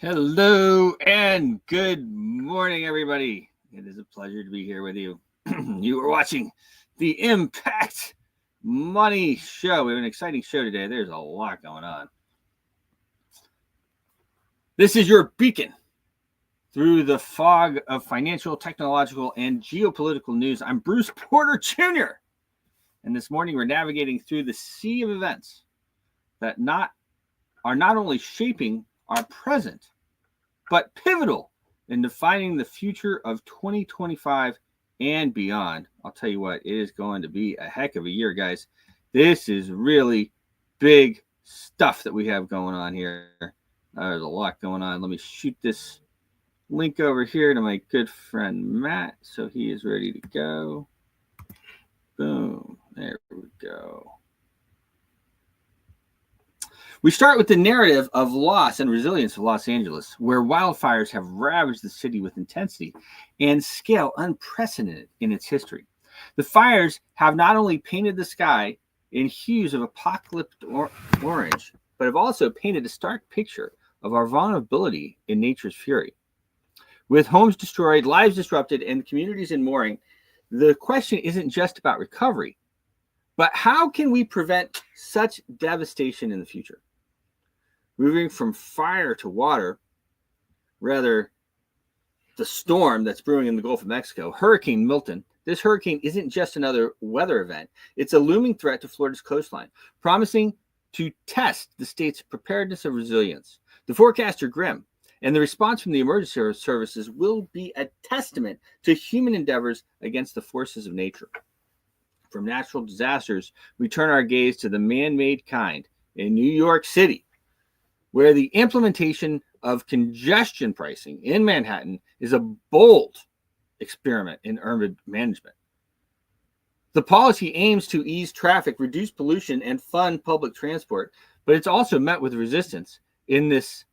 Hello and good morning, everybody. It is a pleasure to be here with you. You are watching the Impact Money Show. We have an exciting show today. There's a lot going on. This is your beacon through the fog of financial, technological, and geopolitical news. I'm Bruce Porter Jr. And this morning we're navigating through the sea of events that are not only shaping our present, but pivotal in defining the future of 2025 and beyond. I'll tell you what, it is going to be a heck of a year, guys. This is really big stuff that we have going on here. There's a lot going on. Let me shoot this link over here to my good friend Matt so he is ready to go. Boom. There we go. We start with the narrative of loss and resilience of Los Angeles, where wildfires have ravaged the city with intensity and scale unprecedented in its history. The fires have not only painted the sky in hues of apocalyptic orange, but have also painted a stark picture of our vulnerability in nature's fury. With homes destroyed, lives disrupted, and communities in mourning, the question isn't just about recovery, but how can we prevent such devastation in the future? Moving from fire to water, rather the storm that's brewing in the Gulf of Mexico, Hurricane Milton. This hurricane isn't just another weather event. It's a looming threat to Florida's coastline, promising to test the state's preparedness and resilience. The forecasts are grim, and the response from the emergency services will be a testament to human endeavors against the forces of nature. From natural disasters, we turn our gaze to the man-made kind in New York City, where the implementation of congestion pricing in Manhattan is a bold experiment in urban management. The policy aims to ease traffic, reduce pollution, and fund public transport, but it's also met with resistance in this.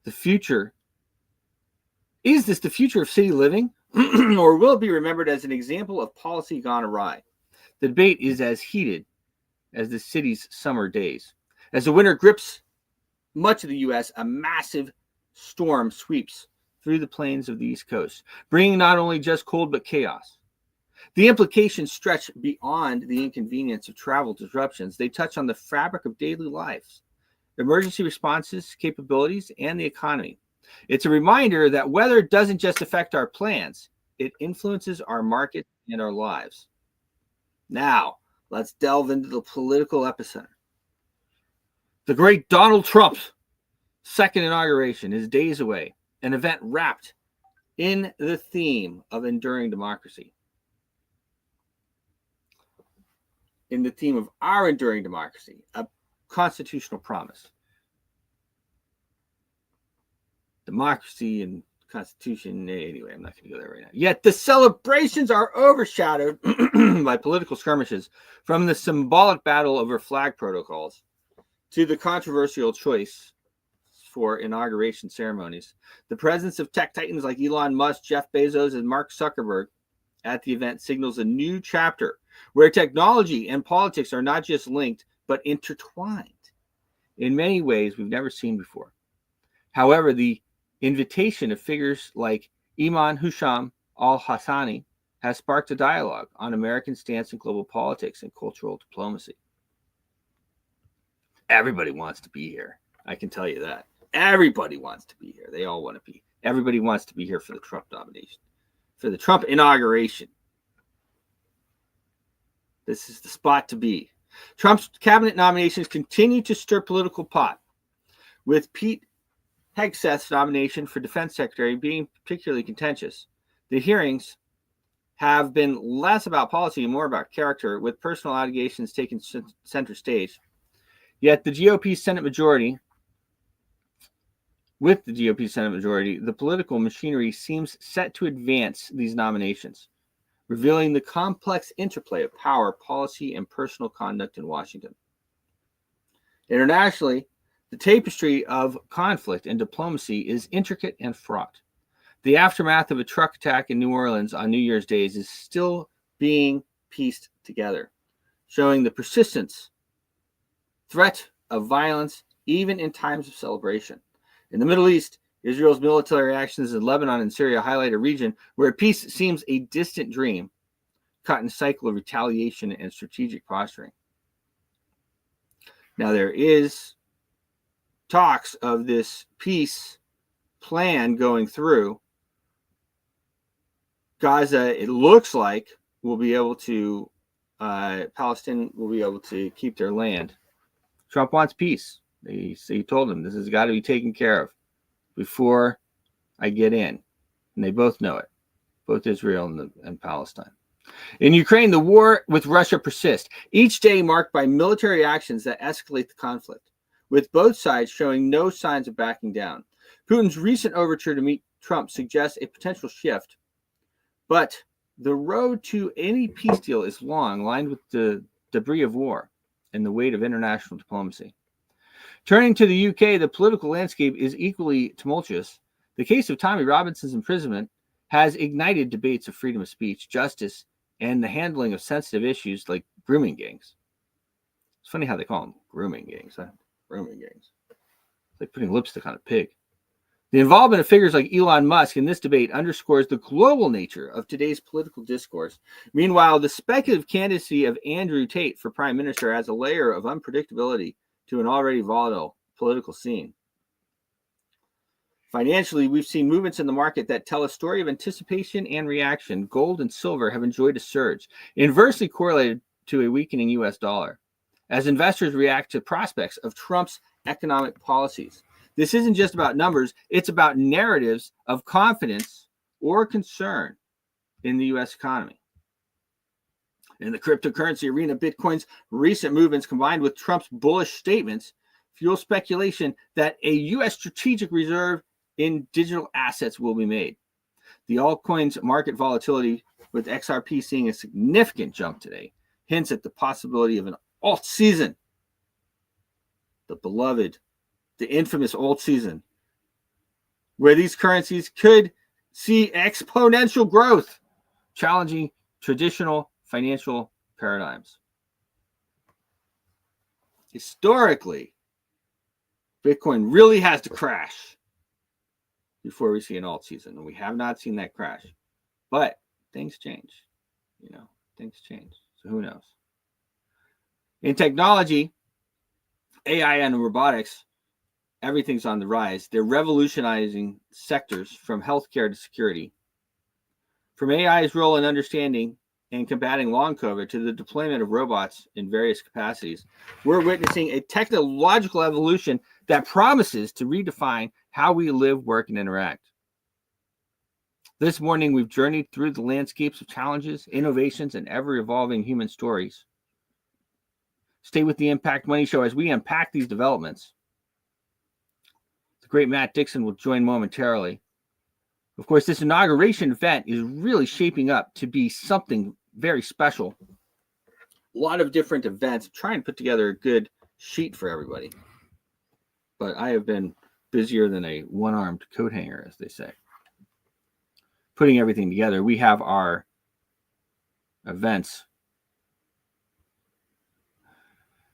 The future. Is this the future of city living, or will it be remembered as an example of policy gone awry? The debate is as heated as the city's summer days. As the winter grips much of the U.S., a massive storm sweeps through the plains of the East Coast, bringing not only just cold, but chaos. The implications stretch beyond the inconvenience of travel disruptions. They touch on the fabric of daily lives, emergency responses, capabilities, and the economy. It's a reminder that weather doesn't just affect our plans, it influences our markets and our lives. Now, let's delve into the political epicenter. The great Donald Trump's second inauguration is days away, an event wrapped in the theme of enduring democracy. In the theme of our enduring democracy, a constitutional promise. Democracy and Constitution, anyway, I'm not going to go there right now. Yet the celebrations are overshadowed by political skirmishes, from the symbolic battle over flag protocols to the controversial choice for inauguration ceremonies. The presence of tech titans like Elon Musk, Jeff Bezos, and Mark Zuckerberg at the event signals a new chapter where technology and politics are not just linked, but intertwined in many ways we've never seen before. However, the invitation of figures like Imam Husham al-Hassani has sparked a dialogue on American stance in global politics and cultural diplomacy. Everybody wants to be here. I can tell you that. Everybody wants to be here. They all want to be. Everybody wants to be here for the Trump nomination, for the Trump inauguration. This is the spot to be. Trump's cabinet nominations continue to stir political pot, with Pete Hegseth's nomination for defense secretary being particularly contentious. The hearings have been less about policy and more about character, with personal allegations taking center stage. Yet the GOP Senate majority, the political machinery seems set to advance these nominations, revealing the complex interplay of power, policy, and personal conduct in Washington. Internationally, the tapestry of conflict and diplomacy is intricate and fraught. The aftermath of a truck attack in New Orleans on New Year's Day is still being pieced together, showing the persistence, threat of violence, even in times of celebration. In the Middle East, Israel's military actions in Lebanon and Syria highlight a region where peace seems a distant dream, caught in a cycle of retaliation and strategic posturing. Now, there is talks of this peace plan going through. Gaza, it looks like, will be able to, Palestine will be able to keep their land. Trump wants peace. He told him this has got to be taken care of before I get in. And they both know it, both Israel and Palestine. In Ukraine, the war with Russia persists, each day marked by military actions that escalate the conflict, with both sides showing no signs of backing down. Putin's recent overture to meet Trump suggests a potential shift, but the road to any peace deal is long, lined with the debris of war and the weight of international diplomacy. Turning to the UK, the political landscape is equally tumultuous. The case of Tommy Robinson's imprisonment has ignited debates of freedom of speech, justice, and the handling of sensitive issues like grooming gangs. It's funny how they call them grooming gangs. Huh? Grooming gangs. It's like putting lipstick on a pig. The involvement of figures like Elon Musk in this debate underscores the global nature of today's political discourse. Meanwhile, the speculative candidacy of Andrew Tate for prime minister adds a layer of unpredictability to an already volatile political scene. Financially, we've seen movements in the market that tell a story of anticipation and reaction. Gold and silver have enjoyed a surge, inversely correlated to a weakening U.S. dollar, as investors react to prospects of Trump's economic policies. This isn't just about numbers, it's about narratives of confidence or concern in the U.S. economy. In the cryptocurrency arena, Bitcoin's recent movements combined with Trump's bullish statements fuel speculation that a U.S. strategic reserve in digital assets will be made. The altcoins market volatility, with XRP seeing a significant jump today, hints at the possibility of an alt season. The beloved, the infamous alt season, where these currencies could see exponential growth, challenging traditional financial paradigms. Historically, Bitcoin really has to crash before we see an alt season, and we have not seen that crash. But things change, things change. So who knows? In technology, AI and robotics, everything's on the rise. They're revolutionizing sectors from healthcare to security. From AI's role in understanding and combating long COVID to the deployment of robots in various capacities, we're witnessing a technological evolution that promises to redefine how we live, work, and interact. This morning, we've journeyed through the landscapes of challenges, innovations, and ever-evolving human stories. Stay with the Impact Money Show as we unpack these developments. The great Matt Dixon will join momentarily. Of course, this inauguration event is really shaping up to be something very special. A lot of different events. I'm trying to put together a good sheet for everybody. But I have been busier than a one-armed coat hanger, as they say. Putting everything together, we have our events.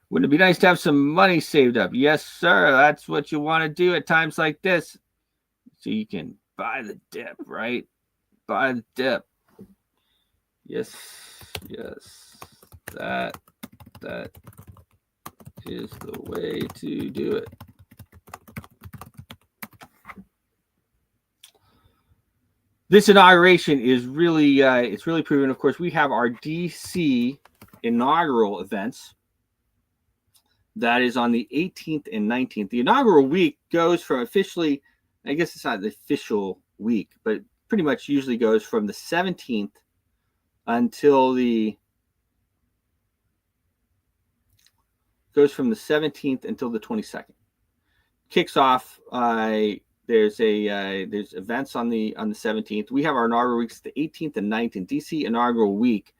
Wouldn't it be nice to have some money saved up? Yes, sir. That's what you want to do at times like this. So you can buy the dip, right? Buy the dip. Yes. That is the way to do it. This inauguration is really, it's really proven. Of course, we have our DC inaugural events. That is on the 18th and 19th. The inaugural week goes from officially, I guess it's not the official week, but pretty much usually goes from the 17th until the 22nd. Kicks off. There's events on the 17th. We have our inaugural weeks the 18th and 19th. DC inaugural week.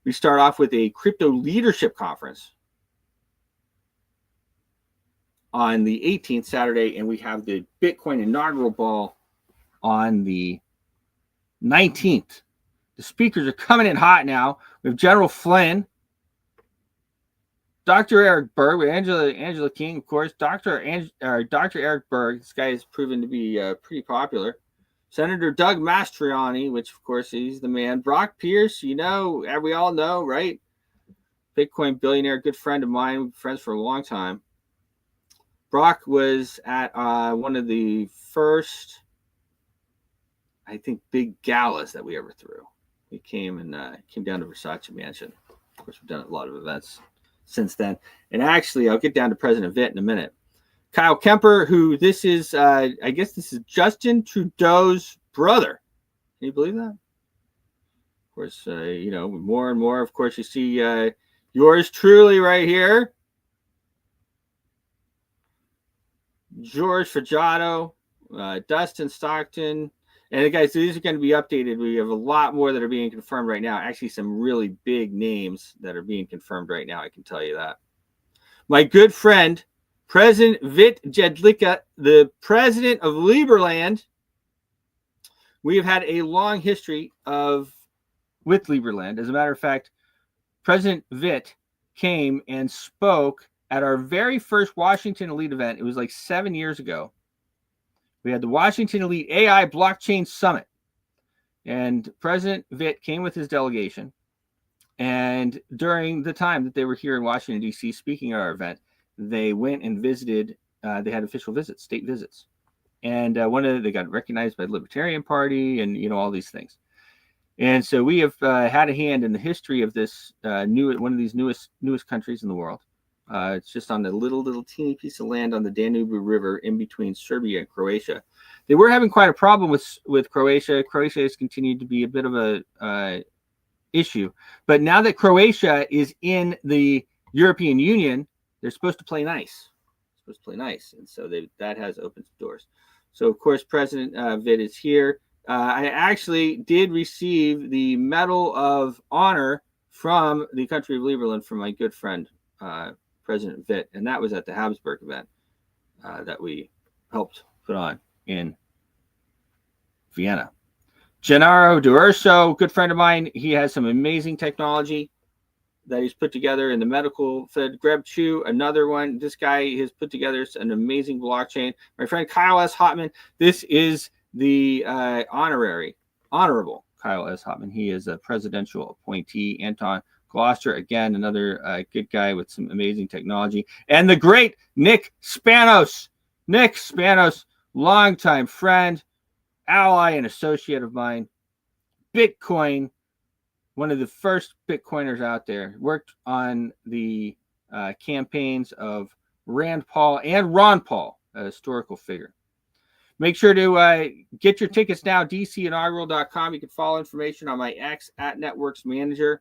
We start off with a crypto leadership conference on the 18th, Saturday, and we have the Bitcoin inaugural ball on the 19th. The speakers are coming in hot now. We have General Flynn, Dr. Eric Berg with Angela King, of course. Dr. Eric Berg. This guy has proven to be pretty popular. Senator Doug Mastriani, which of course he's the man. Brock Pierce, we all know, right? Bitcoin billionaire, good friend of mine, friends for a long time. Brock was at one of the first, I think, big galas that we ever threw. He came down to Versace Mansion. Of course, we've done a lot of events since then. And actually, I'll get down to President Vitt in a minute. Kyle Kemper, who this is, I guess this is Justin Trudeau's brother. Can you believe that? Of course, more and more, of course, you see yours truly right here. George Fajato, Dustin Stockton. And guys, these are going to be updated. We have a lot more that are being confirmed right now. Actually, some really big names that are being confirmed right now. I can tell you that. My good friend, President Vit Jedlicka, the president of Liberland. We have had a long history with Liberland. As a matter of fact, President Vit came and spoke at our very first Washington Elite event. It was like 7 years ago. We had the Washington Elite AI Blockchain Summit. And President Vit came with his delegation. And during the time that they were here in Washington, D.C., speaking at our event, they went and visited. They had official visits, state visits. And they got recognized by the Libertarian Party and, all these things. And so we have had a hand in the history of this one of these newest countries in the world. It's just on a little teeny piece of land on the Danube River in between Serbia and Croatia. They were having quite a problem with Croatia. Croatia has continued to be a bit of a issue. But now that Croatia is in the European Union, they're supposed to play nice. And so that has opened doors. So, of course, President Vit is here. I actually did receive the Medal of Honor from the country of Liberland from my good friend, President Vit, and that was at the Habsburg event that we helped put on in Vienna. Gennaro D'Urso, good friend of mine, he has some amazing technology that he's put together in the medical field. Greb Chu, another one. This guy has put together an amazing blockchain. My friend Kyle S. Hotman, this is the honorable Kyle S. Hotman. He is a presidential appointee. Anton Gloucester, again, another good guy with some amazing technology. And the great Nick Spanos. Nick Spanos, longtime friend, ally, and associate of mine. Bitcoin, one of the first Bitcoiners out there. Worked on the campaigns of Rand Paul and Ron Paul, a historical figure. Make sure to get your tickets now, dcinaugural.com. You can follow information on my X @Networks Manager.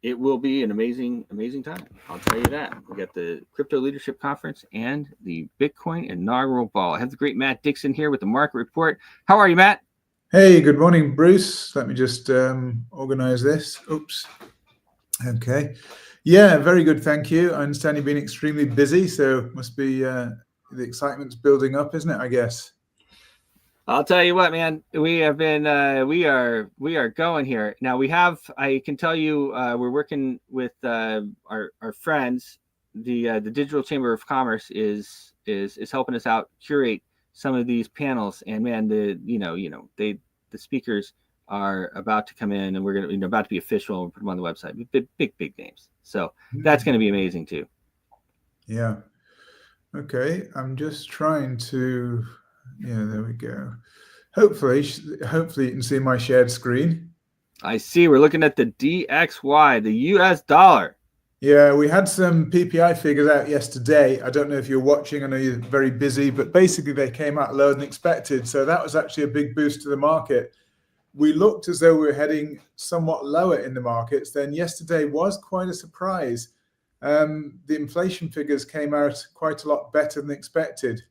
It will be an amazing, amazing time. I'll tell you that. We got the Crypto Leadership Conference and the Bitcoin Inaugural Ball. I have the great Matt Dixon here with the Market Report. How are you, Matt? Hey, good morning, Bruce. Let me just organize this. Oops. Okay. Yeah, very good. Thank you. I understand you've been extremely busy, so must be the excitement's building up, isn't it? I guess. I'll tell you what, man, we have been, we are going here. Now I can tell you, we're working with our friends. The Digital Chamber of Commerce is helping us out curate some of these panels. And man, the speakers are about to come in, and we're going to, about to be official and put them on the website. Big names. So that's going to be amazing too. Yeah. Okay. I'm just trying to, there we go. Hopefully you can see my shared screen. I see. We're looking at the DXY, the US dollar. Yeah, we had some PPI figures out yesterday. I don't know if you're watching. I know you're very busy, but basically they came out lower than expected. So that was actually a big boost to the market. We looked as though we were heading somewhat lower in the markets. Then yesterday was quite a surprise. The inflation figures came out quite a lot better than expected.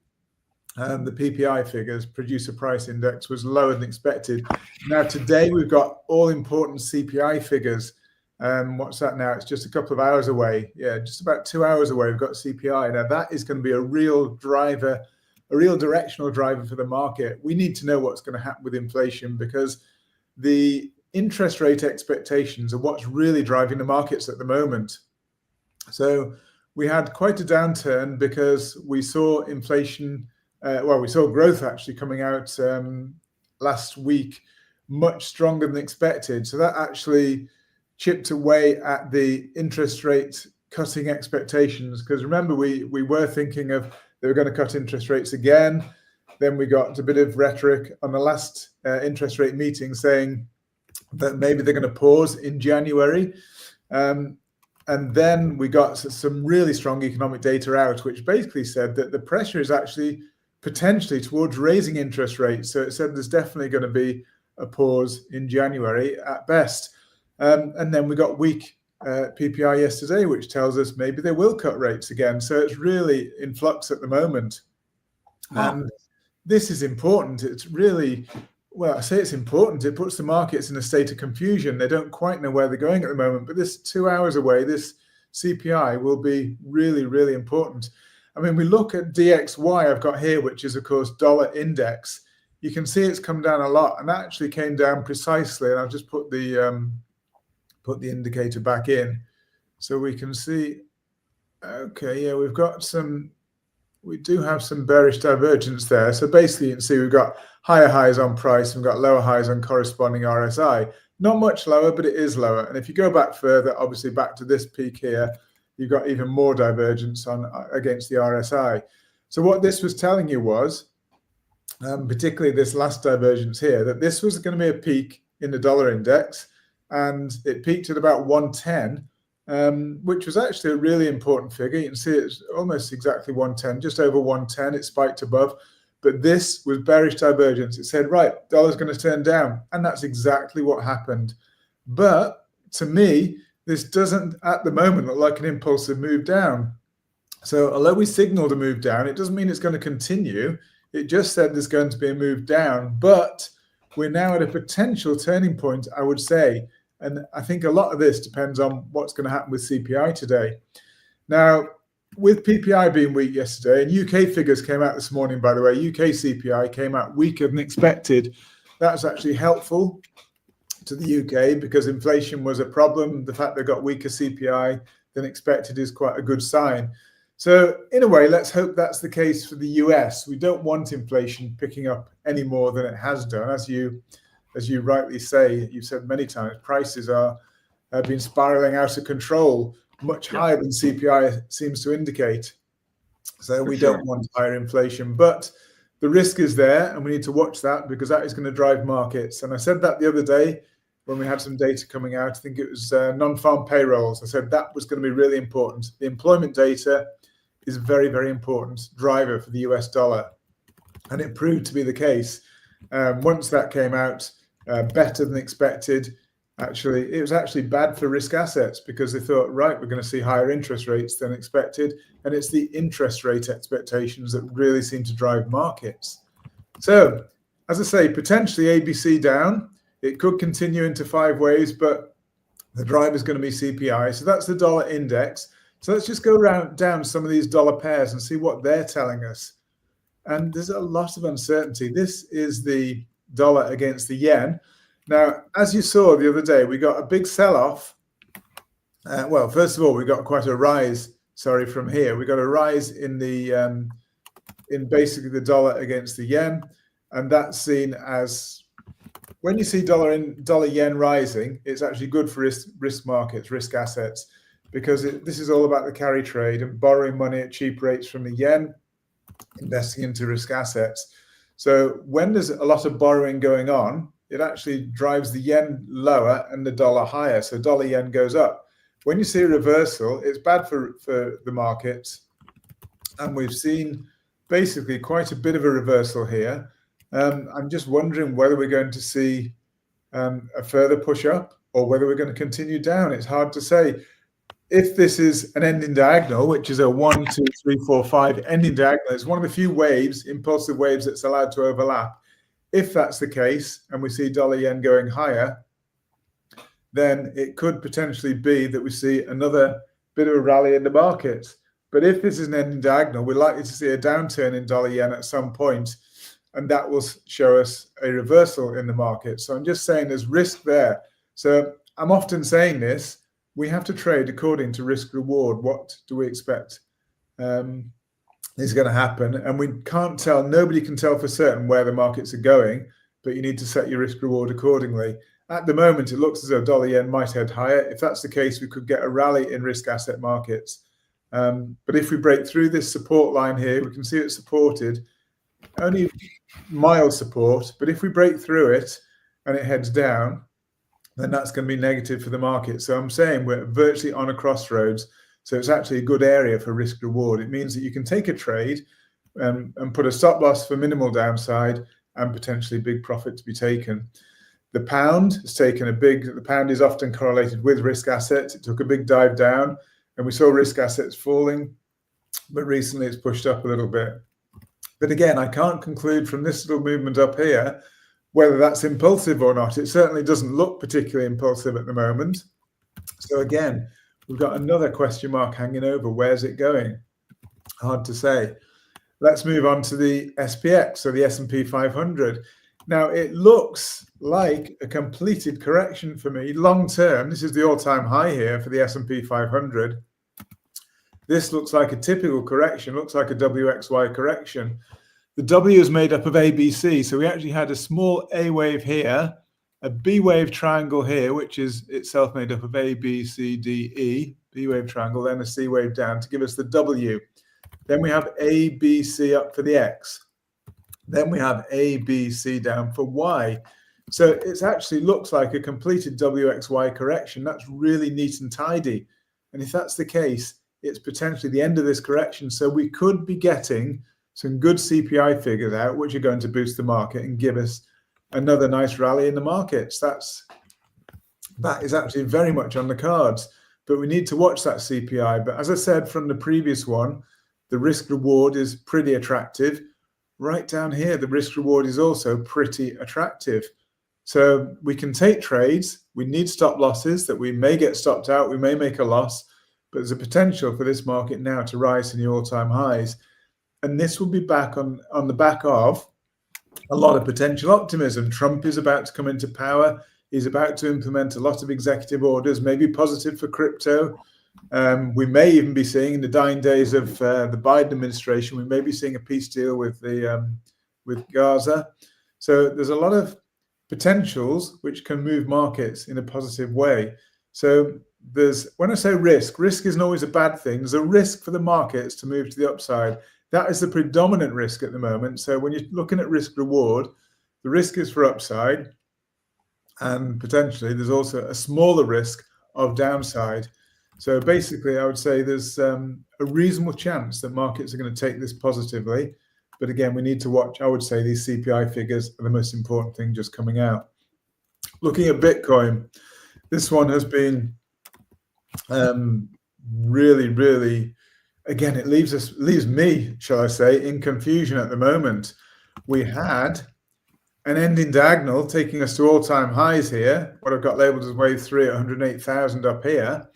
The PPI figures, Producer Price Index, was lower than expected. Now today we've got all important CPI figures. What's that now? It's just a couple of hours away. Yeah, just about 2 hours away. We've got CPI. Now that is going to be a real driver, a real directional driver for the market. We need to know what's going to happen with inflation, because the interest rate expectations are what's really driving the markets at the moment. So we had quite a downturn because we saw inflation, we saw growth actually coming out last week much stronger than expected. So that actually chipped away at the interest rate cutting expectations, because remember, we were thinking of they were going to cut interest rates again. Then we got a bit of rhetoric on the last interest rate meeting saying that maybe they're going to pause in January. And then we got some really strong economic data out, which basically said that the pressure is actually potentially towards raising interest rates. So it said there's definitely going to be a pause in January at best. And then we got weak PPI yesterday, which tells us maybe they will cut rates again. So it's really in flux at the moment. Wow. And this is important. It's really, well, I say it's important. It puts the markets in a state of confusion. They don't quite know where they're going at the moment. But this 2 hours away, this CPI will be really, really important. I mean, we look at DXY I've got here, which is, of course, dollar index. You can see it's come down a lot, and that actually came down precisely. And I've just put the indicator back in so we can see. Okay, yeah, we do have some bearish divergence there. So basically, you can see we've got higher highs on price, and we've got lower highs on corresponding RSI. Not much lower, but it is lower. And if you go back further, obviously back to this peak here, you've got even more divergence against the RSI. So what this was telling you was, particularly this last divergence here, that this was going to be a peak in the dollar index, and it peaked at about 110, which was actually a really important figure. You can see it's almost exactly 110, just over 110. It spiked above, but this was bearish divergence. It said, right, dollar's going to turn down, and that's exactly what happened. But to me, this doesn't at the moment look like an impulsive move down. So although we signaled a move down, it doesn't mean it's going to continue. It just said there's going to be a move down, but we're now at a potential turning point, I would say. And I think a lot of this depends on what's going to happen with CPI today. Now, with PPI being weak yesterday, and UK figures came out this morning, by the way, UK CPI came out weaker than expected. That's actually helpful to the UK because inflation was a problem. The fact they got weaker CPI than expected is quite a good sign. So in a way, let's hope that's the case for the US. We don't want inflation picking up any more than it has done. As you rightly say, you've said many times, prices have been spiraling out of control, much higher than CPI seems to indicate. So we don't want higher inflation, but the risk is there, and we need to watch that because that is going to drive markets. And I said that the other day when we had some data coming out. I think it was non-farm payrolls. I said that was going to be really important. The employment data is a very, very important driver for the US dollar, and it proved to be the case. Once that came out, better than expected. Actually, it was actually bad for risk assets because they thought, right, we're going to see higher interest rates than expected. And it's the interest rate expectations that really seem to drive markets. So, as I say, potentially ABC down. It could continue into 5 waves, but the driver is going to be CPI. So that's the dollar index. So let's just go down some of these dollar pairs and see what they're telling us. And there's a lot of uncertainty. This is the dollar against the yen. Now, as you saw the other day, we got a big sell-off. Well, first of all, we got quite a rise. Sorry, from here, we got a rise in the in basically the dollar against the yen, and that's seen as, when you see dollar yen rising, it's actually good for risk markets, risk assets, because this is all about the carry trade and borrowing money at cheap rates from the yen, investing into risk assets. So when there's a lot of borrowing going on, it actually drives the yen lower and the dollar higher. So dollar yen goes up. When you see a reversal, it's bad for the markets. And we've seen basically quite a bit of a reversal here. I'm just wondering whether we're going to see a further push up or whether we're going to continue down. It's hard to say. If this is an ending diagonal, which is a 1, 2, 3, 4, 5 ending diagonal, it's one of the few waves, impulsive waves, that's allowed to overlap. If that's the case, and we see dollar yen going higher, then it could potentially be that we see another bit of a rally in the markets. But if this is an ending diagonal, we're likely to see a downturn in dollar yen at some point. and that will show us a reversal in the market. So I'm just saying there's risk there. So I'm often saying this, we have to trade according to risk reward. What do we expect is going to happen? And we can't tell, nobody can tell for certain where the markets are going, but you need to set your risk reward accordingly. At the moment, it looks as though dollar yen might head higher. If that's the case, we could get a rally in risk asset markets. But if we break through this support line here, we can see it's supported, only mild support. But if we break through it and it heads down, then that's going to be negative for the market. So I'm saying we're virtually on a crossroads. So it's actually a good area for risk reward. It means that you can take a trade and put a stop loss for minimal downside and potentially big profit to be taken. The pound has taken the pound is often correlated with risk assets. It took a big dive down and we saw risk assets falling, but recently it's pushed up a little bit. But again, I can't conclude from this little movement up here whether that's impulsive or not. It certainly doesn't look particularly impulsive at the moment. So again, we've got another question mark hanging over. Where's it going? Hard to say. Let's move on to the SPX, so the S&P 500. Now, it looks like a completed correction for me. Long term, this is the all-time high here for the S&P 500. This looks like a typical correction, looks like a WXY correction. The W is made up of ABC, so we actually had a small A wave here, a B wave triangle here, which is itself made up of A, B, C, D, E, B wave triangle, then a C wave down to give us the W. Then we have A, B, C up for the X. Then we have A, B, C down for Y. So it actually looks like a completed WXY correction. That's really neat and tidy. And if that's the case, it's potentially the end of this correction. So we could be getting some good CPI figures out, which are going to boost the market and give us another nice rally in the markets. That is actually very much on the cards, but we need to watch that CPI. But as I said from the previous one, the risk reward is pretty attractive. Right down here, the risk reward is also pretty attractive. So we can take trades. We need stop losses that we may get stopped out. We may make a loss, but there's a potential for this market now to rise to new all-time highs. And this will be back on the back of a lot of potential optimism. Trump is about to come into power. He's about to implement a lot of executive orders, maybe positive for crypto. We may even be seeing in the dying days of the Biden administration, we may be seeing a peace deal with Gaza. So there's a lot of potentials which can move markets in a positive way. So when I say risk isn't always a bad thing. There's a risk for the markets to move to the upside. That is the predominant risk at the moment. So when you're looking at risk reward, the risk is for upside, and potentially there's also a smaller risk of downside. So basically, I would say there's a reasonable chance that markets are going to take this positively. But again, we need to watch, I would say these CPI figures are the most important thing just coming out. Looking at Bitcoin, this one has been really, really, again, it leaves me, shall I say, in confusion at the moment. We had an ending diagonal taking us to all-time highs here, what I've got labeled as wave 3 at 108,000 up here.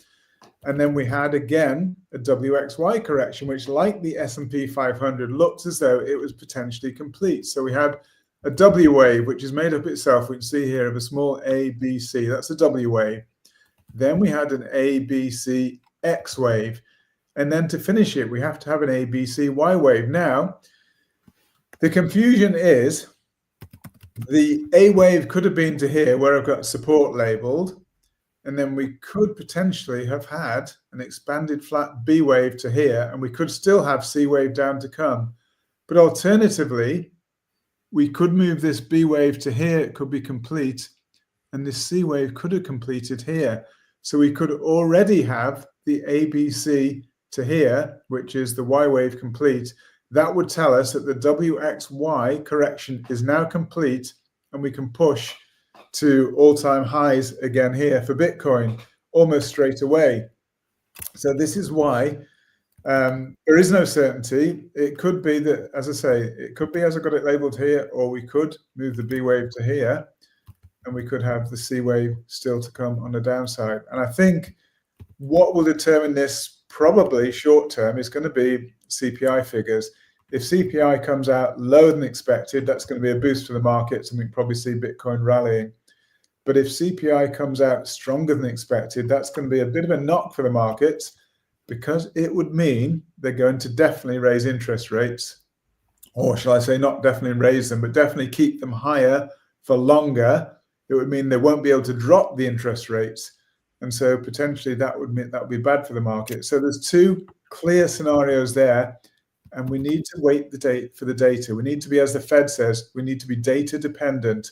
And then we had, again, a WXY correction, which, like the S&P 500, looked as though it was potentially complete. So we had a W wave, which is made up itself, we can see here, of a small A, B, C. That's a W wave. Then we had an A, B, C, X wave. And then to finish it, we have to have an A, B, C, Y wave. Now, the confusion is the A wave could have been to here, where I've got support labeled. And then we could potentially have had an expanded flat B wave to here, and we could still have C wave down to come. But alternatively, we could move this B wave to here, it could be complete, and this C wave could have completed here. So we could already have the ABC to here, which is the Y wave complete. That would tell us that the WXY correction is now complete, and we can push to all-time highs again here for Bitcoin almost straight away. So this is why there is no certainty. It could be that, as I say, it could be as I got it labeled here, or we could move the B wave to here, and we could have the C wave still to come on the downside. And I think what will determine this probably short term is going to be CPI figures. If CPI comes out lower than expected, that's going to be a boost for the markets, and we can probably see Bitcoin rallying. But if CPI comes out stronger than expected, that's going to be a bit of a knock for the markets, because it would mean they're going to definitely raise interest rates, or shall I say not definitely raise them, but definitely keep them higher for longer. It would mean they won't be able to drop the interest rates. And so potentially that would be bad for the market. So there's two clear scenarios there, and we need to wait for the data. We need to be, as the Fed says, we need to be data dependent,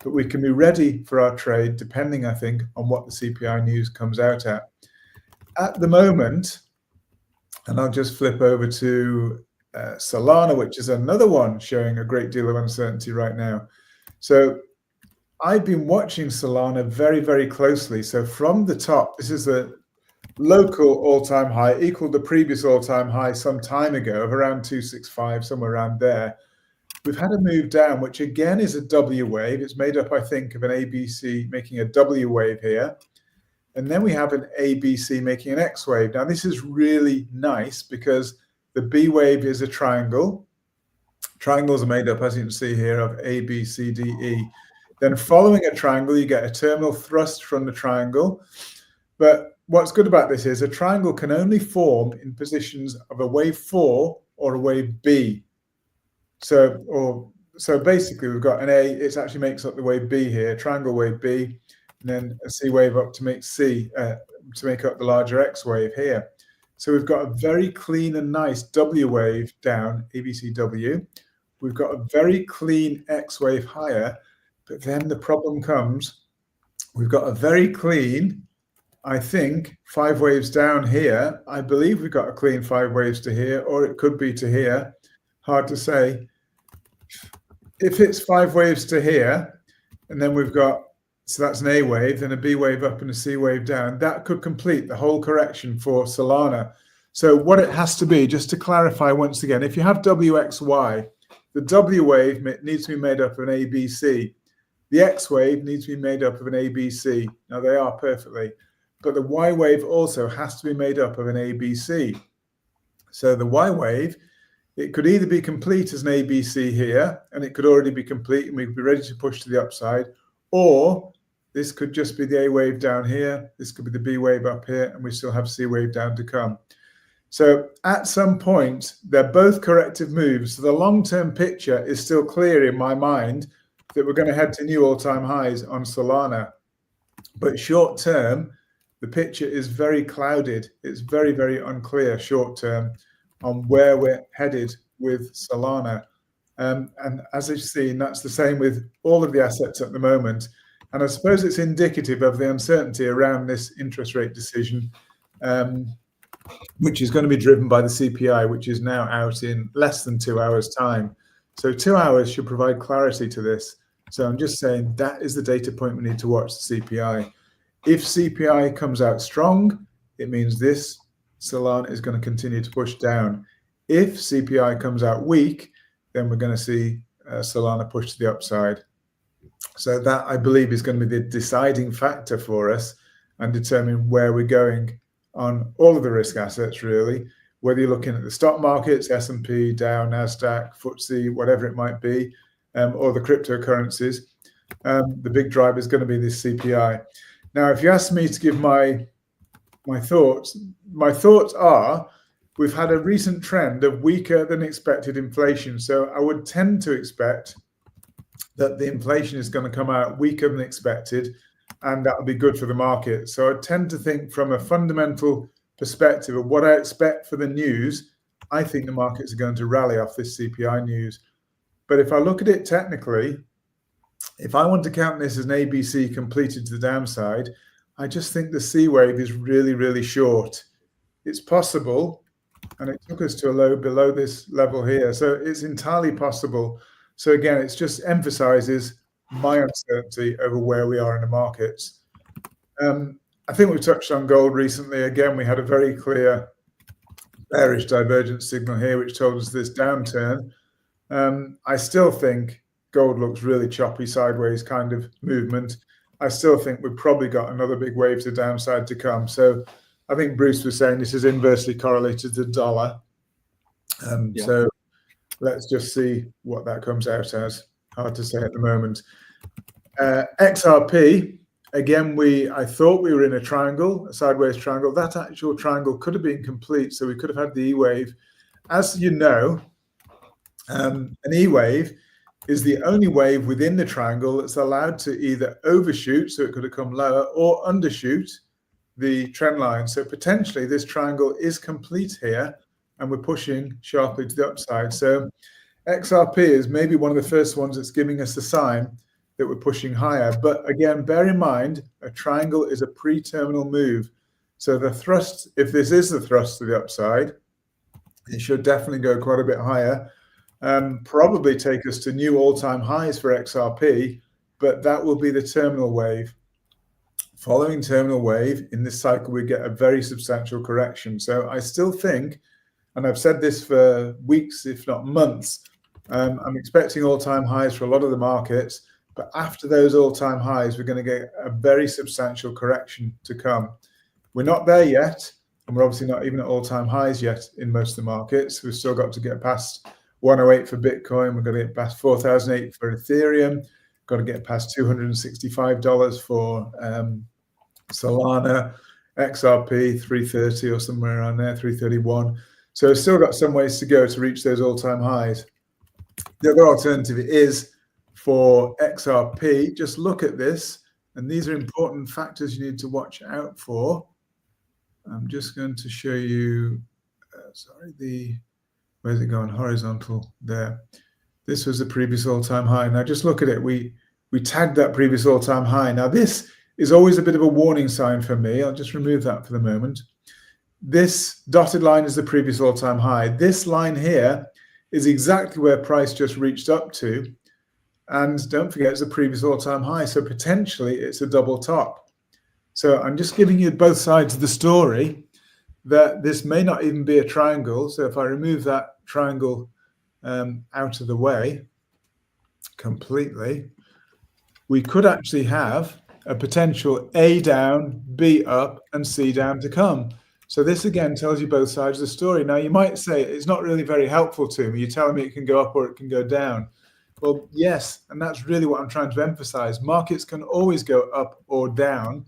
but we can be ready for our trade depending, I think, on what the CPI news comes out at. At the moment, and I'll just flip over to Solana, which is another one showing a great deal of uncertainty right now. So I've been watching Solana very, very closely. So from the top, this is the local all-time high, equaled the previous all-time high some time ago of around 265, somewhere around there. We've had a move down, which again is a W wave. It's made up, I think, of an ABC making a W wave here. And then we have an ABC making an X wave. Now, this is really nice because the B wave is a triangle. Triangles are made up, as you can see here, of A, B, C, D, E. Then following a triangle, you get a terminal thrust from the triangle. But what's good about this is a triangle can only form in positions of a wave 4 or a wave B. So basically we've got an A, it actually makes up the wave B here, triangle wave B, and then a C wave up to make to make up the larger X wave here. So we've got a very clean and nice W wave down, ABCW. We've got a very clean X wave higher, but then the problem comes, we've got a very clean, I think, 5 waves down here. I believe we've got a clean 5 waves to here, or it could be to here. Hard to say. If it's 5 waves to here, and then we've got, so that's an A wave, then a B wave up and a C wave down, that could complete the whole correction for Solana. So what it has to be, just to clarify once again, if you have WXY, the W wave needs to be made up of an ABC. The X wave needs to be made up of an ABC. Now they are perfectly, but the Y wave also has to be made up of an ABC. So the Y wave, it could either be complete as an ABC here, and it could already be complete and we'd be ready to push to the upside, or this could just be the A wave down here, this could be the B wave up here, and we still have C wave down to come. So at some point, they're both corrective moves. So the long-term picture is still clear in my mind that we're going to head to new all-time highs on Solana. But short-term, the picture is very clouded. It's very, very unclear short-term on where we're headed with Solana. And as you've seen, that's the same with all of the assets at the moment. And I suppose it's indicative of the uncertainty around this interest rate decision, which is going to be driven by the CPI, which is now out in less than 2 hours' time. So 2 hours should provide clarity to this. So I'm just saying that is the data point we need to watch, the CPI. If CPI comes out strong, it means this Solana is going to continue to push down. If CPI comes out weak, then we're going to see Solana push to the upside. So that, I believe, is going to be the deciding factor for us and determine where we're going on all of the risk assets, really. Whether you're looking at the stock markets, S&P, Dow, NASDAQ, FTSE, whatever it might be, or the cryptocurrencies, the big driver is going to be this CPI. Now, if you ask me to give my thoughts are, we've had a recent trend of weaker than expected inflation. So I would tend to expect that the inflation is going to come out weaker than expected, and that will be good for the market. So I tend to think from a fundamental perspective of what I expect for the news, I think the markets are going to rally off this CPI news. But if I look at it technically, if I want to count this as an ABC completed to the downside, I just think the C wave is really, really short. It's possible, and it took us to a low below this level here. So it's entirely possible. So again, it just emphasizes my uncertainty over where we are in the markets. I think we touched on gold recently. Again, we had a very clear bearish divergence signal here, which told us this downturn. I still think gold looks really choppy, sideways kind of movement. I still think we've probably got another big wave to downside to come. So I think Bruce was saying this is inversely correlated to the dollar. So Let's just see what that comes out as. Hard to say at the moment. XRP, again, I thought we were in a triangle, a sideways triangle. That actual triangle could have been complete, so we could have had the E wave. As you know, an E wave is the only wave within the triangle that's allowed to either overshoot, so it could have come lower, or undershoot the trend line. So potentially this triangle is complete here, and we're pushing sharply to the upside. So XRP is maybe one of the first ones that's giving us a sign that we're pushing higher. But again, bear in mind, a triangle is a pre-terminal move. So the thrust, if this is the thrust to the upside, it should definitely go quite a bit higher. Probably take us to new all-time highs for XRP, but that will be the terminal wave. Following terminal wave, in this cycle, we get a very substantial correction. So I still think, and I've said this for weeks, if not months, I'm expecting all-time highs for a lot of the markets, but after those all-time highs, we're going to get a very substantial correction to come. We're not there yet, and we're obviously not even at all-time highs yet in most of the markets. We've still got to get past 108 for Bitcoin. We've got to get past 4,008 for Ethereum. Got to get past $265 for Solana, XRP 330 or somewhere around there, 331. So we've still got some ways to go to reach those all-time highs. The other alternative is for XRP. Just look at this, and these are important factors you need to watch out for. I'm just going to show you, where's it going? Horizontal there. This was the previous all-time high. Now just look at it. We tagged that previous all-time high. Now this is always a bit of a warning sign for me. I'll just remove that for the moment. This dotted line is the previous all-time high. This line here is exactly where price just reached up to. And don't forget, it's the previous all-time high. So potentially it's a double top. So I'm just giving you both sides of the story, that this may not even be a triangle. So if I remove that triangle out of the way completely, we could actually have a potential A down, B up, and C down to come. So this again tells you both sides of the story. Now you might say it's not really very helpful to me. You're telling me it can go up or it can go down. Well, yes, and that's really what I'm trying to emphasize. Markets can always go up or down.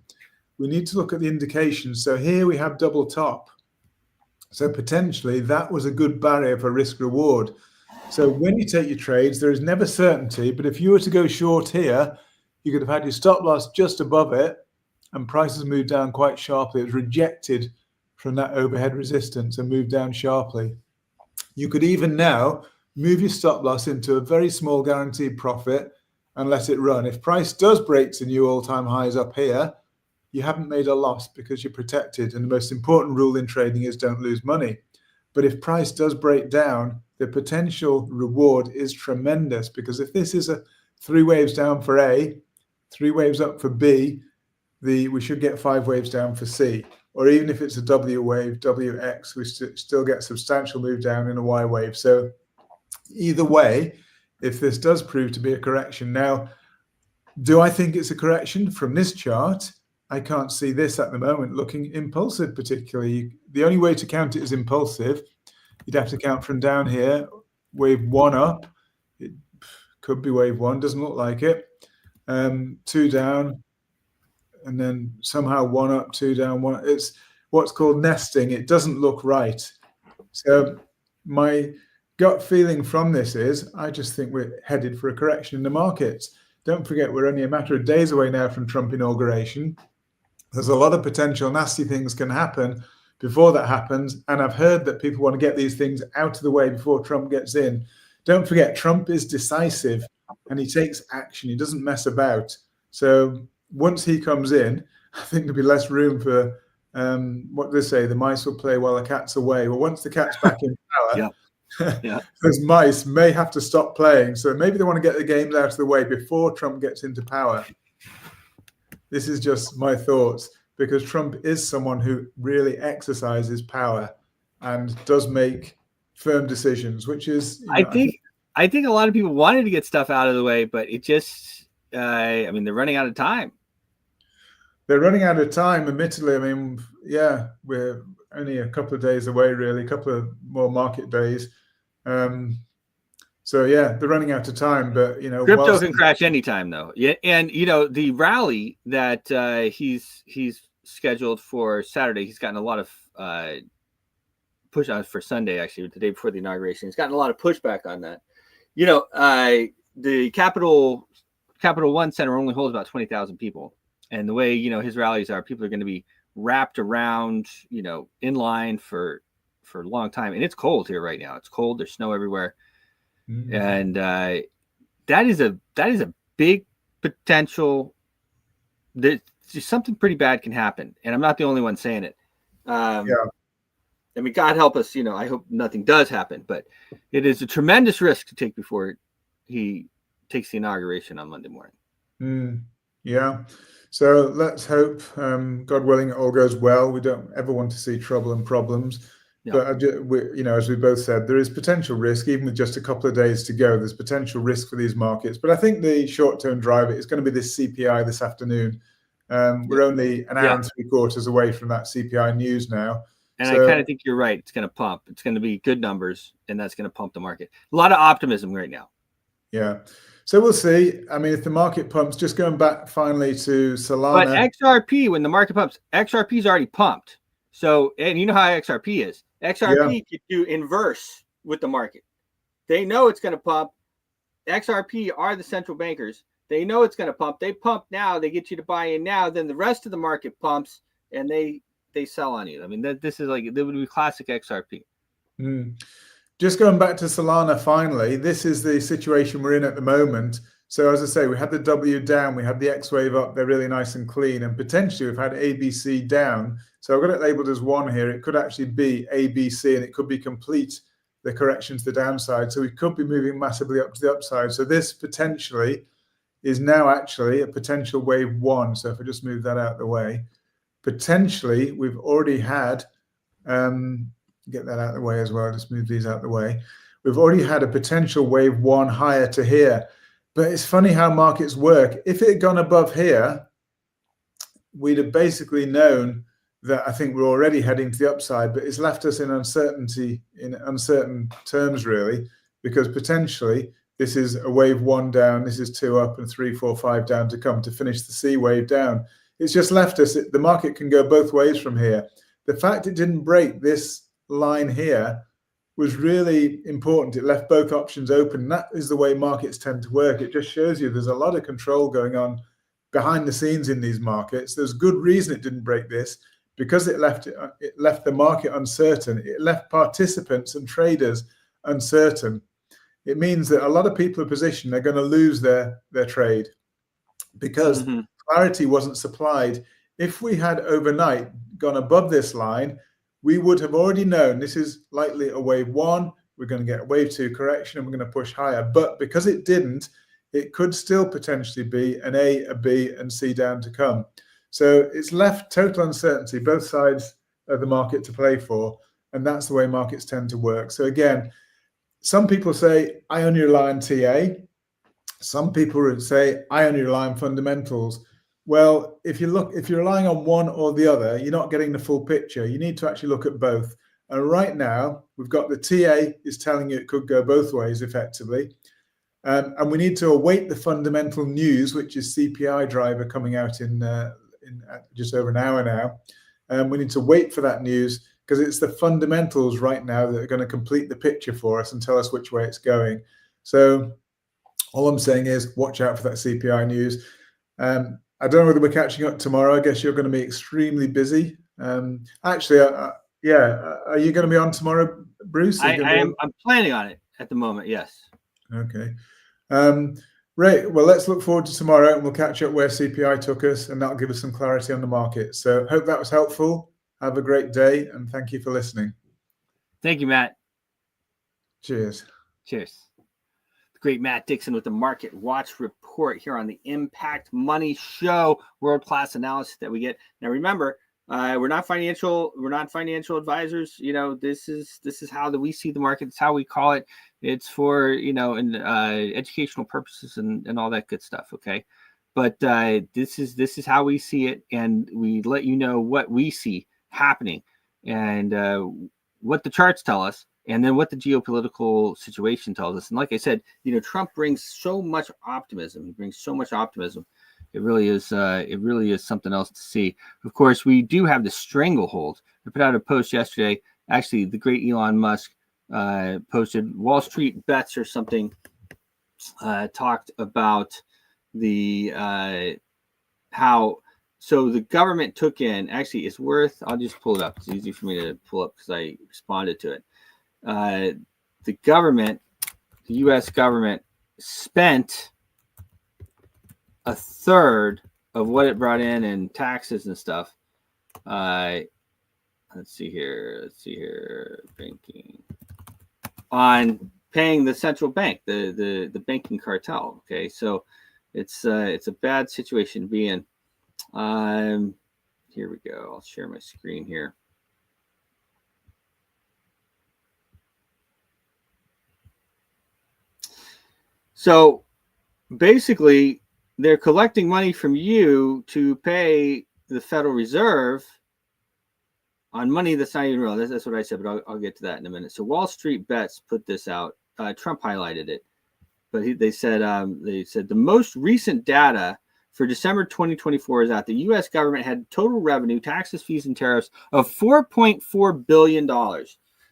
We need to look at the indications. So here we have double top. So potentially that was a good barrier for risk reward. So when you take your trades, there is never certainty, but if you were to go short here, you could have had your stop loss just above it, and prices moved down quite sharply. It was rejected from that overhead resistance and moved down sharply. You could even now move your stop loss into a very small guaranteed profit and let it run. If price does break to new all-time highs up here, you haven't made a loss because you're protected. And the most important rule in trading is don't lose money. But if price does break down, the potential reward is tremendous, because if this is a 3 waves down for A, 3 waves up for B, we should get 5 waves down for C. Or even if it's a W wave, WX, we still get substantial move down in a Y wave. So either way, if this does prove to be a correction. Now, do I think it's a correction? From this chart, I can't see this at the moment looking impulsive particularly. The only way to count it as impulsive, you'd have to count from down here, wave 1 up. It could be wave 1, doesn't look like it. 2 down, and then somehow 1 up, 2 down, 1. It's what's called nesting. It doesn't look right. So my gut feeling from this is I just think we're headed for a correction in the markets. Don't forget, we're only a matter of days away now from Trump inauguration. There's a lot of potential nasty things can happen before that happens. And I've heard that people want to get these things out of the way before Trump gets in. Don't forget, Trump is decisive and he takes action. He doesn't mess about. So once he comes in, I think there'll be less room for what do they say? The mice will play while the cat's away. Well, once the cat's back in power, those mice may have to stop playing. So maybe they want to get the games out of the way before Trump gets into power. This is just my thoughts, because Trump is someone who really exercises power and does make firm decisions, which is, I think a lot of people wanted to get stuff out of the way, but it just, I mean, they're running out of time. They're running out of time, admittedly. I mean, yeah, we're only a couple of days away, really, a couple of more market days. So yeah, they're running out of time, but Crypto can crash anytime, though. Yeah, and the rally that he's scheduled for Saturday, he's gotten a lot of push on for Sunday, actually, the day before the inauguration. He's gotten a lot of pushback on that. The Capital One Center only holds about 20,000 people, and the way his rallies are, people are going to be wrapped around, in line for a long time, and it's cold here right now. It's cold. There's snow everywhere, and that is a big potential. That something pretty bad can happen, and I'm not the only one saying it. I mean, God help us. I hope nothing does happen, but it is a tremendous risk to take before he takes the inauguration on Monday morning. Yeah. So let's hope, God willing, it all goes well. We don't ever want to see trouble and problems. No. But as we both said, there is potential risk, even with just a couple of days to go. There's potential risk for these markets. But I think the short-term driver is going to be this CPI this afternoon. We're only an hour and 3/4 away from that CPI news now. And so, I kind of think you're right. It's going to pump. It's going to be good numbers, and that's going to pump the market. A lot of optimism right now. Yeah. So we'll see. I mean, if the market pumps, just going back finally to Solana. But XRP, when the market pumps, XRP's already pumped. So, and you know how XRP is. XRP can do inverse with the market. They know it's going to pump. XRP are the central bankers. They know it's going to pump. They pump now. They get you to buy in now. Then the rest of the market pumps, and they sell on you. I mean, this is that would be classic XRP. Just going back to Solana finally, this is the situation we're in at the moment. So as I say, we had the W down, we had the X wave up, they're really nice and clean, and potentially we've had ABC down. So I've got it labeled as 1 here. It could actually be ABC, and it could be complete the correction to the downside. So we could be moving massively up to the upside. So this potentially is now actually a potential wave 1. So if I just move that out of the way, potentially we've already had, get that out of the way as well, just move these out of the way. We've already had a potential wave 1 higher to here. But it's funny how markets work. If it had gone above here, we'd have basically known that I think we're already heading to the upside, but it's left us in uncertainty, in uncertain terms, really, because potentially this is a wave 1 down, this is 2 up and 3, 4, 5 down to come to finish the C wave down. It's just left us, the market can go both ways from here. The fact it didn't break this line here was really important. It left both options open. That is the way markets tend to work. It just shows you there's a lot of control going on behind the scenes in these markets. There's good reason it didn't break this, because it left the market uncertain. It left participants and traders uncertain. It means that a lot of people are positioned, they're going to lose their trade because clarity wasn't supplied. If we had overnight gone above this line, we would have already known this is likely a wave 1. We're going to get a wave 2 correction, and we're going to push higher. But because it didn't, it could still potentially be an A, a B, and C down to come. So it's left total uncertainty, both sides of the market to play for, and that's the way markets tend to work. So again, some people say, I only rely on TA. Some people would say, I only rely on fundamentals. Well, if you're relying on one or the other, you're not getting the full picture. You need to actually look at both. And right now, we've got the TA is telling you it could go both ways effectively. And we need to await the fundamental news, which is CPI driver coming out in just over an hour now. And we need to wait for that news, because it's the fundamentals right now that are going to complete the picture for us and tell us which way it's going. So all I'm saying is watch out for that CPI news. I don't know whether we're catching up tomorrow. I guess you're going to be extremely busy. Actually, are you going to be on tomorrow, Bruce? I'm planning on it at the moment, yes. Okay. Right. Well, let's look forward to tomorrow, and we'll catch up where CPI took us, and that'll give us some clarity on the market. So hope that was helpful. Have a great day, and thank you for listening. Thank you, Matt. Cheers. Cheers. The great Matt Dixon with the Market Watch Report here on the Impact Money Show. World-class analysis that we get. Now, remember, we're not financial advisors. This is how we see the market. It's how we call it. It's for educational purposes and all that good stuff. Okay, but this is how we see it, and we let you know what we see happening and what the charts tell us, and then what the geopolitical situation tells us. And like I said, Trump brings so much optimism. He brings so much optimism. It really is something else to see. Of course, we do have the stranglehold. I put out a post yesterday. Actually, the great Elon Musk posted Wall Street Bets or something, talked about the so the government took in, actually it's worth, I'll just pull it up. It's easy for me to pull up because I responded to it. The U.S. government spent a third of what it brought in taxes and stuff. Let's see here, banking, on paying the central bank, the banking cartel. Okay, so it's a bad situation to be in. Here we go. I'll share my screen here. So basically, they're collecting money from you to pay the Federal Reserve on money that's not even real. That's what I said, but I'll get to that in a minute. So Wall Street Bets put this out. Trump highlighted it, but they said the most recent data for December 2024 is that the U.S. government had total revenue, taxes, fees, and tariffs of $4.4 billion. The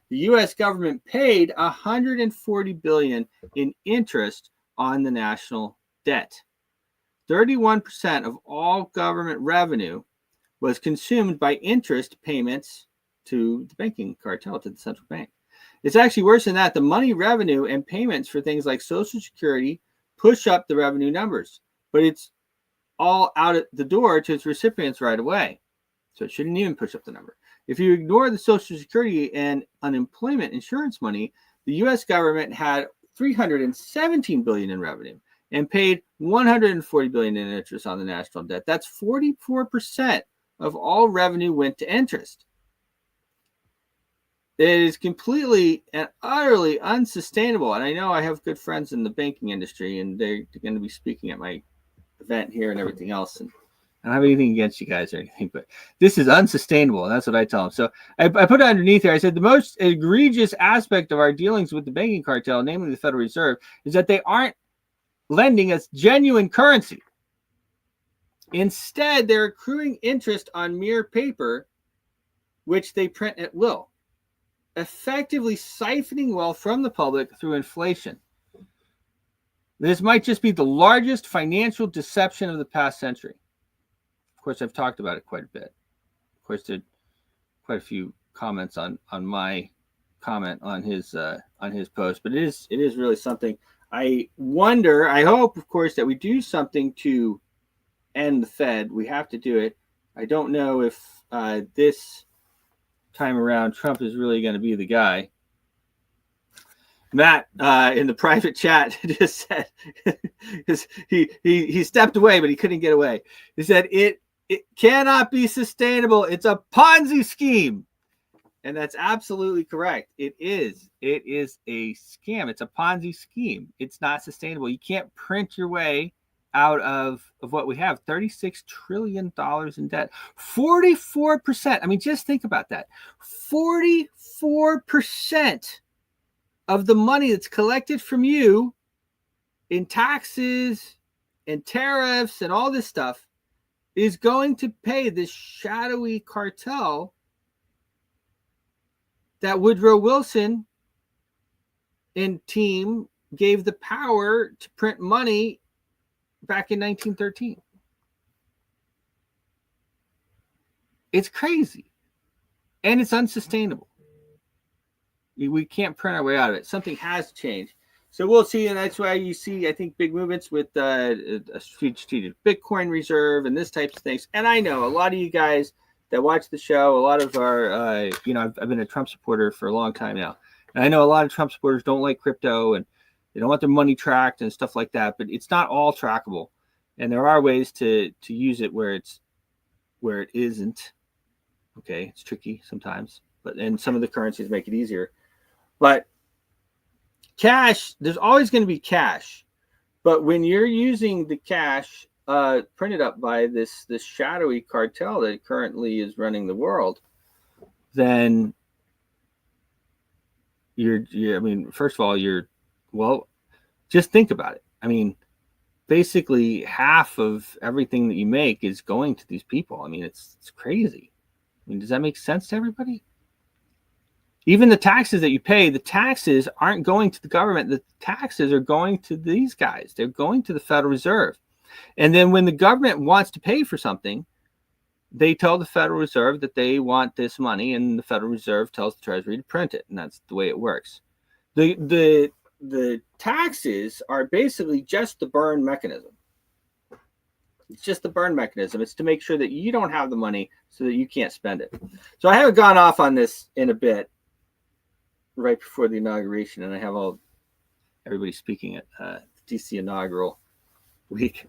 U.S. government paid $140 billion in interest on the national debt. 31% of all government revenue was consumed by interest payments to the banking cartel, to the central bank. It's actually worse than that. The money revenue and payments for things like Social Security push up the revenue numbers, but it's all out at the door to its recipients right away. So it shouldn't even push up the number. If you ignore the Social Security and unemployment insurance money, the U.S. government had $317 billion in revenue and paid $140 billion in interest on the national debt. That's 44% of all revenue went to interest. It is completely and utterly unsustainable. And I know I have good friends in the banking industry, and they're going to be speaking at my event here and everything else. And I don't have anything against you guys or anything, but this is unsustainable. And that's what I tell them. So I put it underneath here. I said the most egregious aspect of our dealings with the banking cartel, namely the Federal Reserve, is that they aren't lending us genuine currency. Instead, they're accruing interest on mere paper, which they print at will, effectively siphoning wealth from the public through inflation. This might just be the largest financial deception of the past century. Of course, I've talked about it quite a bit. Of course, there are quite a few comments on my comment on his post, but it is really something. I hope, of course, that we do something to end the Fed. We have to do it. I don't know if this time around Trump is really going to be the guy. Matt in the private chat just said he stepped away, but he couldn't get away. He said it cannot be sustainable. It's a Ponzi scheme. And that's absolutely correct. It is a scam. It's a Ponzi scheme. It's not sustainable. You can't print your way out of what we have. $36 trillion in debt. 44%. I mean, just think about that. 44% of the money that's collected from you in taxes and tariffs and all this stuff is going to pay this shadowy cartel that Woodrow Wilson and team gave the power to print money back in 1913. It's crazy. And it's unsustainable. We can't print our way out of it. Something has changed. So we'll see. And that's why you see, I think, big movements with a strategic Bitcoin reserve and this types of things. And I know a lot of you guys that watch the show, a lot of our, I've been a Trump supporter for a long time now. And I know a lot of Trump supporters don't like crypto and they don't want their money tracked and stuff like that, but it's not all trackable. And there are ways to use it where it isn't. Okay. It's tricky sometimes, and some of the currencies make it easier, but cash, there's always going to be cash. But when you're using the cash printed up by this shadowy cartel that currently is running the world, then I mean, first of all, well, just think about it. I mean, basically half of everything that you make is going to these people. I mean, it's crazy. I mean, does that make sense to everybody? Even the taxes that you pay, the taxes aren't going to the government. The taxes are going to these guys. They're going to the Federal Reserve. And then when the government wants to pay for something, they tell the Federal Reserve that they want this money, and the Federal Reserve tells the Treasury to print it. And that's the way it works. The taxes are basically just the burn mechanism. It's just the burn mechanism. It's to make sure that you don't have the money so that you can't spend it. So I haven't gone off on this in a bit, right before the inauguration, and I have everybody speaking at DC inaugural week.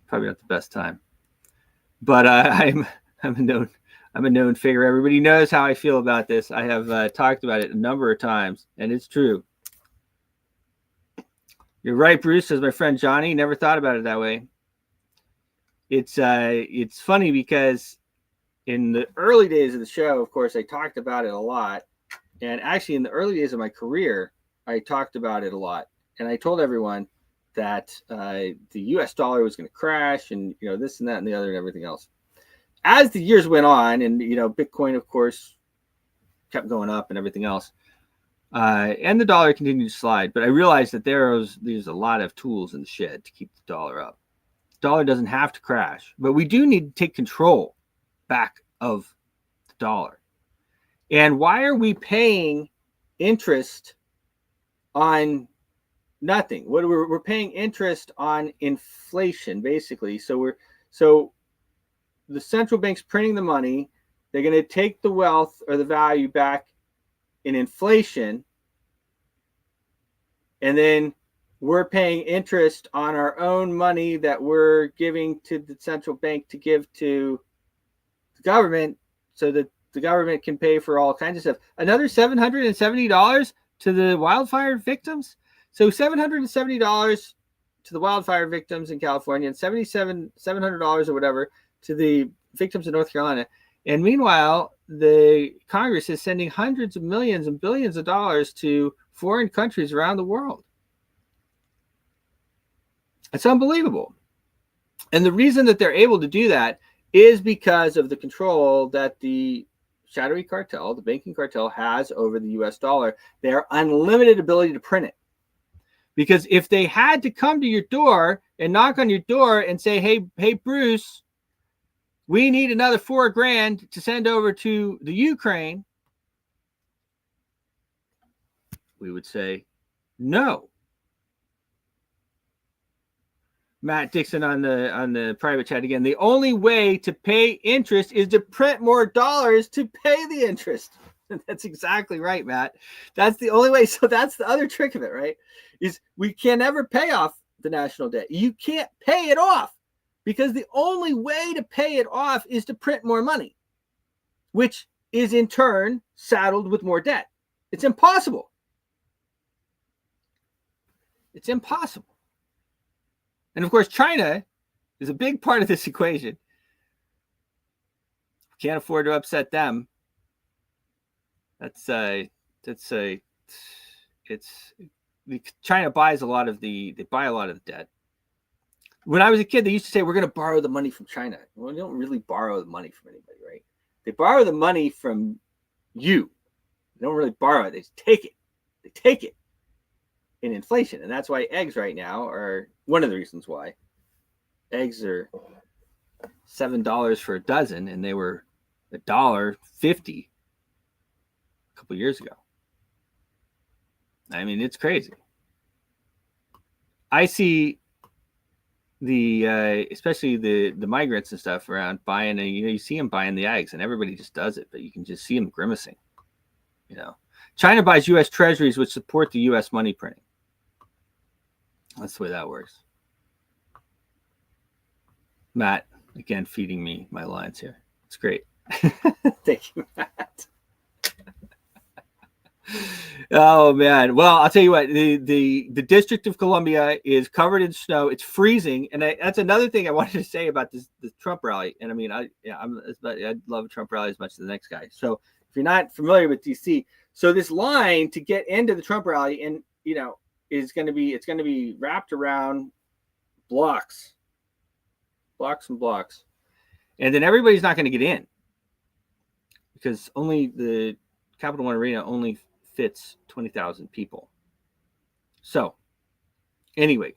Probably not the best time, but I'm a known figure. Everybody knows how I feel about this. I have talked about it a number of times, and it's true. You're right, Bruce, says my friend Johnny. Never thought about it that way. It's funny because in the early days of the show, of course, I talked about it a lot. And actually, in the early days of my career, I talked about it a lot. And I told everyone that the U.S. dollar was going to crash, and this and that and the other and everything else. As the years went on, and Bitcoin, of course, kept going up and everything else, and the dollar continued to slide. But I realized that there's a lot of tools in the shed to keep the dollar up. The dollar doesn't have to crash, but we do need to take control back of the dollar. And why are we paying interest on nothing? We're paying interest on inflation, basically. So the central bank's printing the money. They're going to take the wealth or the value back in inflation, and then we're paying interest on our own money that we're giving to the central bank to give to the government, so that the government can pay for all kinds of stuff. Another $770 to the wildfire victims. So $770 to the wildfire victims in California, and $700 or whatever to the victims in North Carolina. And meanwhile, the Congress is sending hundreds of millions and billions of dollars to foreign countries around the world. It's unbelievable. And the reason that they're able to do that is because of the control that the shadowy cartel, the banking cartel, has over the US dollar. Their unlimited ability to print it. Because if they had to come to your door and knock on your door and say, hey, Bruce, we need another $4,000 to send over to the Ukraine, we would say no. Matt Dixon on the private chat again. The only way to pay interest is to print more dollars to pay the interest. That's exactly right, Matt. That's the only way. So that's the other trick of it, right? Is we can never pay off the national debt. You can't pay it off because the only way to pay it off is to print more money, which is in turn saddled with more debt. It's impossible. It's impossible. And of course, China is a big part of this equation. Can't afford to upset them. China buys a lot of the debt. When I was a kid, they used to say, we're going to borrow the money from China. Well, they don't really borrow the money from anybody, right? They borrow the money from you. They don't really borrow it. They just take it. They take it in inflation. And that's why eggs right now are one of the reasons why eggs are $7 for a dozen, and they were $1.50 a couple years ago. I mean, it's crazy. I see especially the migrants and stuff around buying, you see them buying the eggs, and everybody just does it, but you can just see them grimacing. China buys U.S. treasuries, which support the U.S. money printing. That's the way that works. Matt, again, feeding me my lines here. It's great. Thank you, Matt. Oh man. Well, I'll tell you what, the District of Columbia is covered in snow. It's freezing. And that's another thing I wanted to say about this Trump rally. And I mean, I'd love a Trump rally as much as the next guy. So if you're not familiar with DC, so this line to get into the Trump rally, and it's going to be wrapped around blocks and blocks, and then everybody's not going to get in because only the Capital One Arena only fits 20,000 people. So anyway,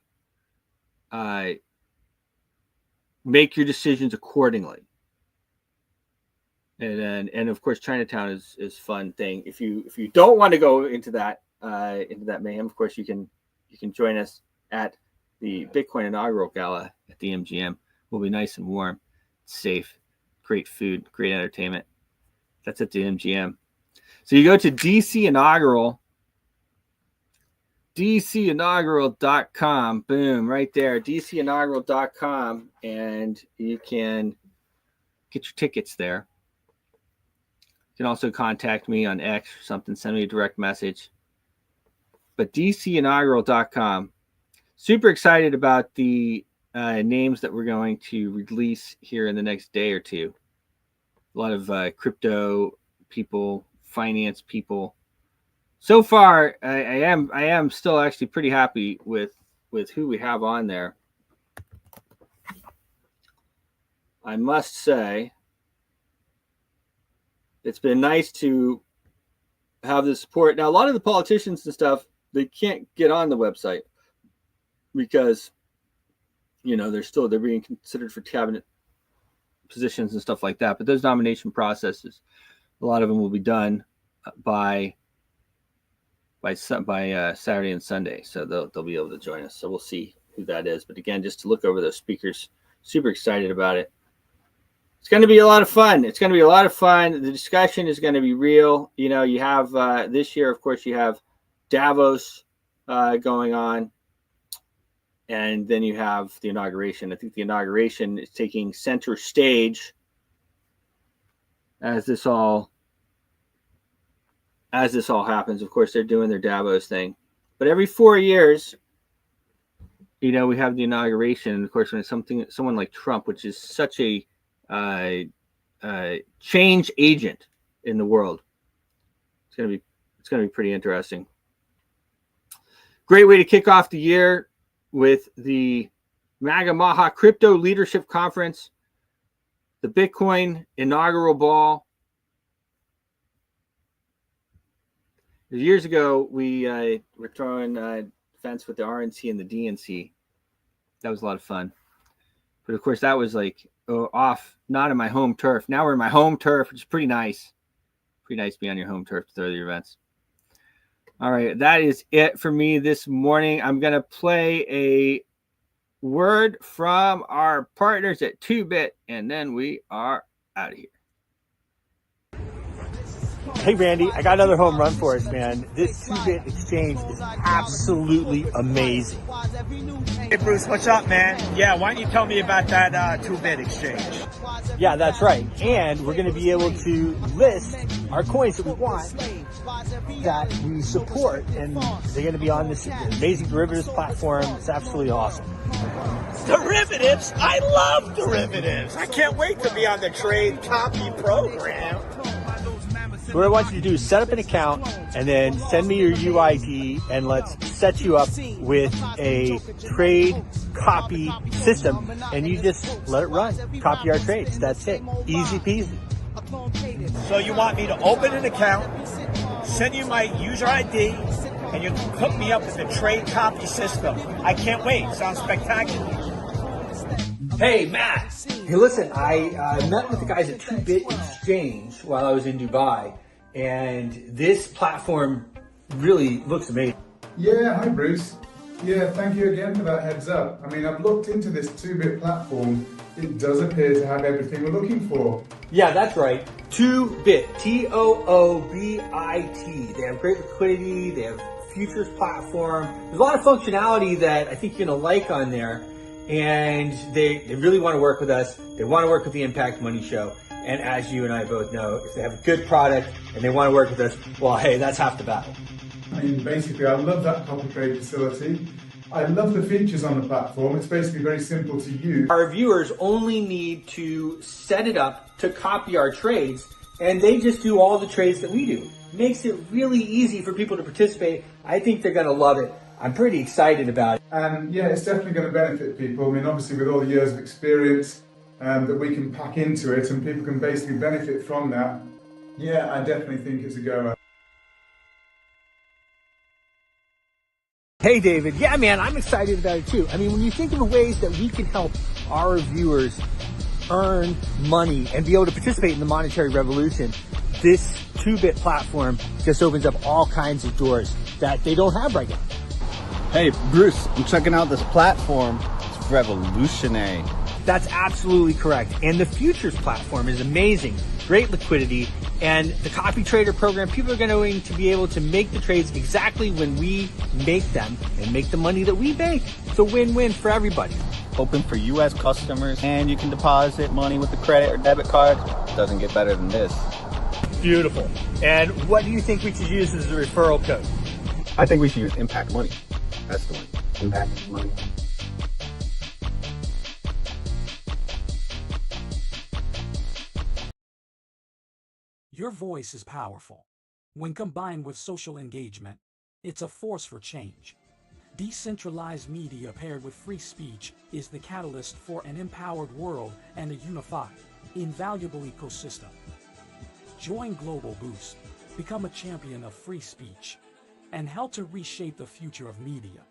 make your decisions accordingly. And of course, Chinatown is fun thing. If you don't want to go into that mayhem, of course you can join us at the Bitcoin inaugural gala at the MGM. We'll be nice and warm, safe, great food, great entertainment. That's at the MGM. So you go to DC Inaugural, DCinaugural.com. Boom, right there, DCinaugural.com, and you can get your tickets there. You can also contact me on X or something, send me a direct message. But DCinaugural.com. Super excited about the names that we're going to release here in the next day or two. A lot of crypto people, finance people. So far, I am still actually pretty happy with who we have on there. I must say, it's been nice to have the support. Now, a lot of the politicians and stuff, they can't get on the website because, they're being considered for cabinet positions and stuff like that. But those nomination processes, a lot of them will be done by Saturday and Sunday. So they'll be able to join us. So we'll see who that is. But again, just to look over those speakers, super excited about it. It's going to be a lot of fun. The discussion is going to be real. You have this year, of course, you have Davos going on. And then you have the inauguration. I think the inauguration is taking center stage as this all happens. Of course, they're doing their Davos thing. But every 4 years, we have the inauguration. And of course, when it's someone like Trump, which is such a change agent in the world, it's gonna be pretty interesting. Great way to kick off the year with the MAGA Maha Crypto Leadership Conference, the Bitcoin inaugural ball. Years ago, we were throwing events with the RNC and the DNC. That was a lot of fun. But of course, that was not in my home turf. Now we're in my home turf, which is pretty nice. Pretty nice to be on your home turf to throw your events. All right, that is it for me this morning. I'm going to play a word from our partners at 2Bit, and then we are out of here. Hey, Randy, I got another home run for us, man. This 2Bit exchange is absolutely amazing. Hey, Bruce, what's up, man? Yeah, why don't you tell me about that 2Bit exchange? Yeah, that's right. And we're going to be able to list our coins that we want that we support, and they're going to be on this amazing derivatives platform. It's absolutely awesome. Derivatives? I love derivatives. I can't wait to be on the trade copy program. So what I want you to do is set up an account and then send me your UID, and let's set you up with a trade copy system, and you just let it run. Copy our trades. That's it. Easy peasy. So you want me to open an account, send you my user ID, and you hook me up with the trade copy system. I can't wait. Sounds spectacular. Hey, Matt. Hey, listen, I met with the guys at 2Bit Exchange while I was in Dubai, and this platform really looks amazing. Yeah, hi Bruce. Yeah, thank you again for that heads up. I mean, I've looked into this 2Bit platform. It does appear to have everything we're looking for. Yeah, that's right. 2Bit, TOOBIT. They have great liquidity. They have futures platform. There's a lot of functionality that I think you're going to like on there. And they really want to work with us. They want to work with the Impact Money Show. And as you and I both know, if they have a good product and they want to work with us, well, hey, that's half the battle. I mean, basically, I love that copy trade facility. I love the features on the platform. It's basically very simple to use. Our viewers only need to set it up to copy our trades, and they just do all the trades that we do. Makes it really easy for people to participate. I think they're going to love it. I'm pretty excited about it. And yeah, it's definitely going to benefit people. I mean, obviously with all the years of experience that we can pack into it and people can basically benefit from that, yeah, I definitely think it's a goer. Hey David, yeah man, I'm excited about it too. I mean, when you think of the ways that we can help our viewers earn money and be able to participate in the monetary revolution, this 2-bit platform just opens up all kinds of doors that they don't have right now. Hey Bruce, I'm checking out this platform. It's revolutionary. That's absolutely correct. And the futures platform is amazing. Great liquidity. And the copy trader program, people are going to be able to make the trades exactly when we make them and make the money that we make. It's a win-win for everybody. Open for US customers, and you can deposit money with a credit or debit card. Doesn't get better than this. Beautiful. And what do you think we should use as a referral code? I think we should use Impact Money. That's the one. Impact Money. Your voice is powerful. When combined with social engagement, it's a force for change. Decentralized media paired with free speech is the catalyst for an empowered world and a unified, invaluable ecosystem. Join Global Boost, become a champion of free speech, and help to reshape the future of media.